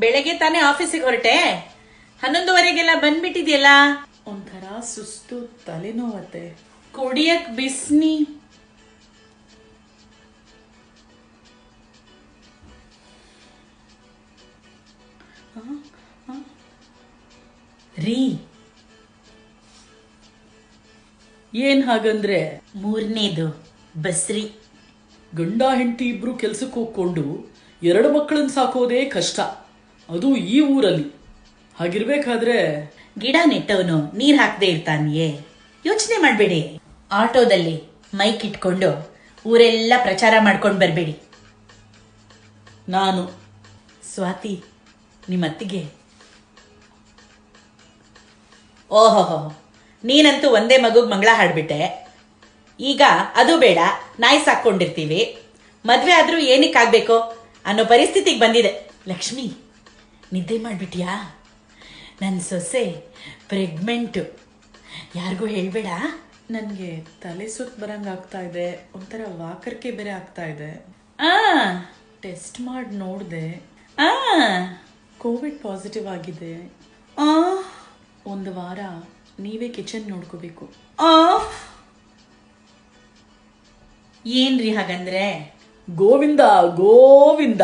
ಬೆಳಗ್ಗೆ ತಾನೇ ಆಫೀಸಿಗೆ ಹೊರಟೆ, 11:30ಗೆಲ್ಲ ಬಂದ್ಬಿಟ್ಟಿದ್ಯಲ್ಲ. ಒಂಥರ ಸುಸ್ತು, ತಲೆನೋವತ್ತೆ. ಕುಡಿಯಕ್ ಬಿಸ್ನಿ. ರೀ, ಏನ್ ಹಾಗಂದ್ರೆ? 3ನೇದು ಬಸ್ರಿ. ಗಂಡ ಹೆಂಡತಿ ಇಬ್ರು ಕೆಲ್ಸಕ್ಕೆ ಹೋಗ್ಕೊಂಡು 2 ಮಕ್ಕಳನ್ನ ಸಾಕೋದೇ ಕಷ್ಟ, ಅದು ಈ ಊರಲ್ಲಿ. ಹಾಗಿರ್ಬೇಕಾದ್ರೆ ಗಿಡ ನೆಟ್ಟವನು ನೀರ್ ಹಾಕದೆ ಇರ್ತಾನಿಯೇ? ಯೋಚನೆ ಮಾಡ್ಬೇಡಿ. ಆಟೋದಲ್ಲಿ ಮೈಕ್ ಇಟ್ಕೊಂಡು ಊರೆಲ್ಲ ಪ್ರಚಾರ ಮಾಡ್ಕೊಂಡು ಬರ್ಬೇಡಿ. ನಾನು ಸ್ವಾತಿ, ನಿಮ್ಮತ್ತಿಗೆ. ಓಹೋ, ನೀನಂತೂ ಒಂದೇ ಮಗುಗ್ ಮಂಗಳ ಹಾಡ್ಬಿಟ್ಟೆ. ಈಗ ಅದು ಬೇಡ, ನಾಯಿ ಸಾಕೊಂಡಿರ್ತೀವಿ, ಮದ್ವೆ ಆದ್ರೂ ಏನಕ್ಕಾಗ್ಬೇಕು ಅನ್ನೋ ಪರಿಸ್ಥಿತಿಗೆ ಬಂದಿದೆ. ಲಕ್ಷ್ಮಿ, ನಿದ್ದೆ ಮಾಡ್ಬಿಟ್ಯಾ? ನನ್ನ ಸೊಸೆ ಪ್ರೆಗ್ನೆಂಟು, ಯಾರಿಗೂ ಹೇಳ್ಬೇಡ. ನನಗೆ ತಲೆ ಸುತ್ತ ಬರಂಗಾಗ್ತಾ ಇದೆ, ಒಂಥರ ವಾಕರ್ಕೆ ಬೇರೆ ಆಗ್ತಾ ಇದೆ. ಟೆಸ್ಟ್ ಮಾಡಿ ನೋಡಿದೆ, ಕೋವಿಡ್ ಪಾಸಿಟಿವ್ ಆಗಿದೆ. 1 ವಾರ ನೀವೇ ಕಿಚನ್ ನೋಡ್ಕೋಬೇಕು. ಏನ್ರಿ ಹಾಗಂದ್ರೆ? ಗೋವಿಂದ ಗೋವಿಂದ.